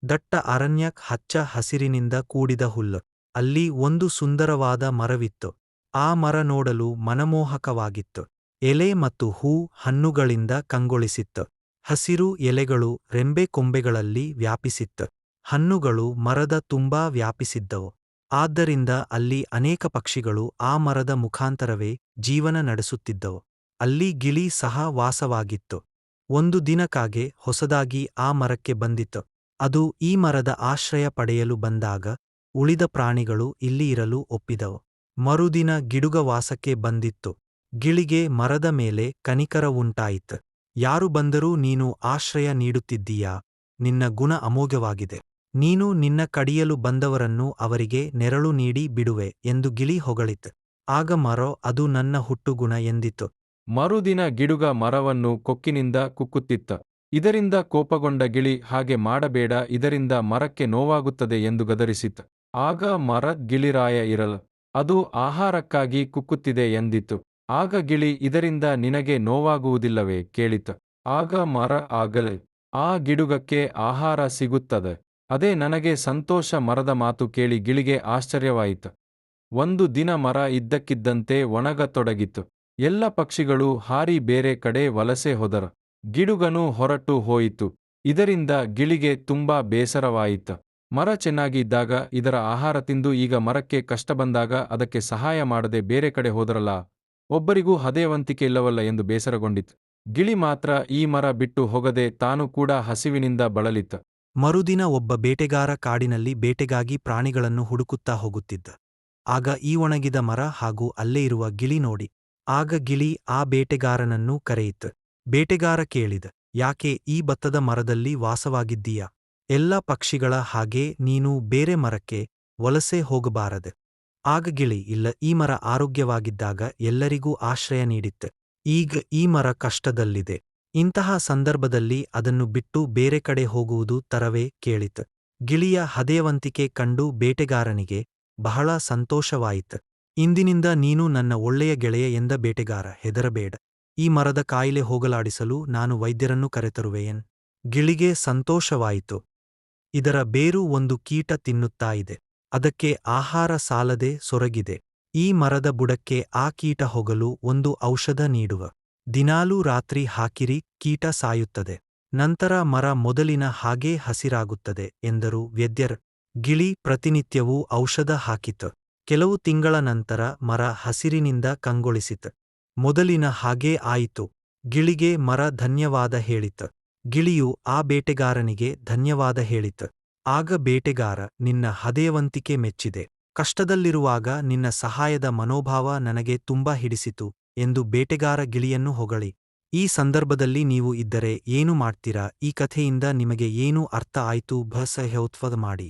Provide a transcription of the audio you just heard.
ದಟ್ಟ ಅರಣ್ಯ, ಹಚ್ಚ ಹಸಿರಿನಿಂದ ಕೂಡಿದ ಹುಲ್ಲು. ಅಲ್ಲಿ ಒಂದು ಸುಂದರವಾದ ಮರವಿತ್ತು. ಆ ಮರ ನೋಡಲು ಮನಮೋಹಕವಾಗಿತ್ತು. ಎಲೆ ಮತ್ತು ಹೂ ಹಣ್ಣುಗಳಿಂದ ಕಂಗೊಳಿಸಿತ್ತು. ಹಸಿರು ಎಲೆಗಳು ರೆಂಬೆ ಕೊಂಬೆಗಳಲ್ಲಿ ವ್ಯಾಪಿಸಿತ್ತು. ಹಣ್ಣುಗಳು ಮರದ ತುಂಬಾ ವ್ಯಾಪಿಸಿದ್ದವು. ಆದ್ದರಿಂದ ಅಲ್ಲಿ ಅನೇಕ ಪಕ್ಷಿಗಳು ಆ ಮರದ ಮುಖಾಂತರವೇ ಜೀವನ ನಡೆಸುತ್ತಿದ್ದವು. ಅಲ್ಲಿ ಗಿಳಿ ಸಹ ವಾಸವಾಗಿತ್ತು. ಒಂದು ದಿನ ಕಾಗೆ ಹೊಸದಾಗಿ ಆ ಮರಕ್ಕೆ ಬಂದಿತು. ಅದು ಈ ಮರದ ಆಶ್ರಯ ಪಡೆಯಲು ಬಂದಾಗ ಉಳಿದ ಪ್ರಾಣಿಗಳು ಇಲ್ಲಿ ಇರಲು ಒಪ್ಪಿದವು. ಮರುದಿನ ಗಿಡುಗ ವಾಸಕ್ಕೆ ಬಂದಿತ್ತು. ಗಿಳಿಗೆ ಮರದ ಮೇಲೆ ಕನಿಕರವುಂಟಾಯಿತು. ಯಾರು ಬಂದರೂ ನೀನು ಆಶ್ರಯ ನೀಡುತ್ತಿದ್ದೀಯಾ? ನಿನ್ನ ಗುಣ ಅಮೋಘವಾಗಿದೆ. ನೀನು ನಿನ್ನ ಕಡಿಯಲು ಬಂದವರನ್ನು ಅವರಿಗೆ ನೆರಳು ನೀಡಿ ಬಿಡುವೆ ಎಂದು ಗಿಳಿ ಹೊಗಳಿತು. ಆಗ ಮರ, ಅದು ನನ್ನ ಹುಟ್ಟುಗುಣ ಎಂದಿತು. ಮರುದಿನ ಗಿಡುಗ ಮರವನ್ನು ಕೊಕ್ಕಿನಿಂದ ಕುಕ್ಕುತ್ತಿತ್ತ. ಇದರಿಂದ ಕೋಪಗೊಂಡ ಗಿಳಿ, ಹಾಗೆ ಮಾಡಬೇಡ, ಇದರಿಂದ ಮರಕ್ಕೆ ನೋವಾಗುತ್ತದೆ ಎಂದು ಗದರಿಸಿತು. ಆಗ ಮರ, ಗಿಳಿರಾಯ ಇರಲು, ಅದು ಆಹಾರಕ್ಕಾಗಿ ಕುಕ್ಕುತ್ತಿದೆ ಎಂದಿತು. ಆಗ ಗಿಳಿ, ಇದರಿಂದ ನಿನಗೆ ನೋವಾಗುವುದಿಲ್ಲವೇ ಕೇಳಿತು. ಆಗ ಮರ, ಆಗಲೇ ಆ ಗಿಡುಗಕ್ಕೆ ಆಹಾರ ಸಿಗುತ್ತದೆ, ಅದೇ ನನಗೆ ಸಂತೋಷ. ಮರದ ಮಾತು ಕೇಳಿ ಗಿಳಿಗೆ ಆಶ್ಚರ್ಯವಾಯಿತು. ಒಂದು ದಿನ ಮರ ಇದ್ದಕ್ಕಿದ್ದಂತೆ ಒಣಗತೊಡಗಿತು. ಎಲ್ಲ ಪಕ್ಷಿಗಳು ಹಾರಿ ಬೇರೆ ಕಡೆ ವಲಸೆ ಹೋದರು. ಗಿಡುಗನು ಹೊರಟು ಹೋಯಿತು. ಇದರಿಂದ ಗಿಳಿಗೆ ತುಂಬಾ ಬೇಸರವಾಯಿತು. ಮರ ಚೆನ್ನಾಗಿ ಇದ್ದಾಗ ಇದರ ಆಹಾರ ತಿಂದು ಈಗ ಮರಕ್ಕೆ ಕಷ್ಟ ಬಂದಾಗ ಅದಕ್ಕೆ ಸಹಾಯ ಮಾಡದೆ ಬೇರೆ ಕಡೆ ಹೋದರಲ್ಲ, ಒಬ್ಬರಿಗೂ ಹದೆಯವಂತಿಕೆ ಇಲ್ಲವಲ್ಲ ಎಂದು ಬೇಸರಗೊಂಡಿತು. ಗಿಳಿ ಮಾತ್ರ ಈ ಮರ ಬಿಟ್ಟು ಹೋಗದೆ ತಾನು ಕೂಡ ಹಸಿವಿನಿಂದ ಬಳಲಿತು. ಮರುದಿನ ಒಬ್ಬ ಬೇಟೆಗಾರ ಕಾಡಿನಲ್ಲಿ ಬೇಟೆಗಾಗಿ ಪ್ರಾಣಿಗಳನ್ನು ಹುಡುಕುತ್ತಾ ಹೋಗುತ್ತಿದ್ದ. ಆಗ ಈ ಒಣಗಿದ ಮರ ಹಾಗೂ ಅಲ್ಲೇ ಇರುವ ಗಿಳಿ ನೋಡಿ. ಆಗ ಗಿಳಿ ಆ ಬೇಟೆಗಾರನನ್ನು ಕರೆಯಿತು. ಬೇಟೆಗಾರ ಕೇಳಿದ, ಯಾಕೆ ಈ ಬತ್ತದ ಮರದಲ್ಲಿ ವಾಸವಾಗಿದ್ದೀಯಾ? ಎಲ್ಲ ಪಕ್ಷಿಗಳ ಹಾಗೆ ನೀನು ಬೇರೆ ಮರಕ್ಕೆ ವಲಸೆ ಹೋಗಬಾರದೆ. ಆಗ ಗಿಳಿ, ಇಲ್ಲ, ಈ ಮರ ಆರೋಗ್ಯವಾಗಿದ್ದಾಗ ಎಲ್ಲರಿಗೂ ಆಶ್ರಯ ನೀಡಿತ್ತು. ಈಗ ಈ ಮರ ಕಷ್ಟದಲ್ಲಿದೆ. ಇಂತಹ ಸಂದರ್ಭದಲ್ಲಿ ಅದನ್ನು ಬಿಟ್ಟು ಬೇರೆ ಕಡೆ ಹೋಗುವುದು ತರವೇ ಕೇಳಿತು. ಗಿಳಿಯ ಹದೆಯವಂತಿಕೆ ಕಂಡು ಬೇಟೆಗಾರನಿಗೆ ಬಹಳ ಸಂತೋಷವಾಯಿತು. ಇಂದಿನಿಂದ ನೀನು ನನ್ನ ಒಳ್ಳೆಯ ಗೆಳೆಯ ಎಂದ ಬೇಟೆಗಾರ. ಹೆದರಬೇಡ, ಈ ಮರದ ಕಾಯಿಲೆ ಹೋಗಲಾಡಿಸಲು ನಾನು ವೈದ್ಯರನ್ನು ಕರೆತರುವೆಯನ್. ಗಿಳಿಗೆ ಸಂತೋಷವಾಯಿತು. ಇದರ ಬೇರು ಒಂದು ಕೀಟ ತಿನ್ನುತ್ತಾ ಇದೆ. ಅದಕ್ಕೆ ಆಹಾರ ಸಾಲದೆ ಸೊರಗಿದೆ. ಈ ಮರದ ಬುಡಕ್ಕೆ ಆ ಕೀಟ ಹೋಗಲು ಒಂದು ಔಷಧ ನೀಡುವ. ದಿನಾಲೂ ರಾತ್ರಿ ಹಾಕಿರಿ, ಕೀಟ ಸಾಯುತ್ತದೆ. ನಂತರ ಮರ ಮೊದಲಿನ ಹಾಗೇ ಹಸಿರಾಗುತ್ತದೆ ಎಂದರು ವೈದ್ಯರು. ಗಿಳಿ ಪ್ರತಿನಿತ್ಯವೂ ಔಷಧ ಹಾಕಿತು. ಕೆಲವು ತಿಂಗಳ ನಂತರ ಮರ ಹಸಿರಿನಿಂದ ಕಂಗೊಳಿಸಿತು. ಮೊದಲಿನ ಹಾಗೇ ಆಯಿತು. ಗಿಳಿಗೆ ಮರ ಧನ್ಯವಾದ ಹೇಳಿತು. ಗಿಳಿಯು ಆ ಬೇಟೆಗಾರನಿಗೆ ಧನ್ಯವಾದ ಹೇಳಿತು. ಆಗ ಬೇಟೆಗಾರ, ನಿನ್ನ ಹದೆಯವಂತಿಕೆ ಮೆಚ್ಚಿದೆ. ಕಷ್ಟದಲ್ಲಿರುವಾಗ ನಿನ್ನ ಸಹಾಯದ ಮನೋಭಾವ ನನಗೆ ತುಂಬಾ ಹಿಡಿಸಿತು ಎಂದು ಬೇಟೆಗಾರ ಗಿಳಿಯನ್ನು ಹೊಗಳಿ. ಈ ಸಂದರ್ಭದಲ್ಲಿ ನೀವು ಇದ್ದರೆ ಏನು ಮಾಡ್ತೀರಾ? ಈ ಕಥೆಯಿಂದ ನಿಮಗೆ ಏನು ಅರ್ಥ ಆಯ್ತು? ಸಹಯೋತ್ವ ಮಾಡಿ.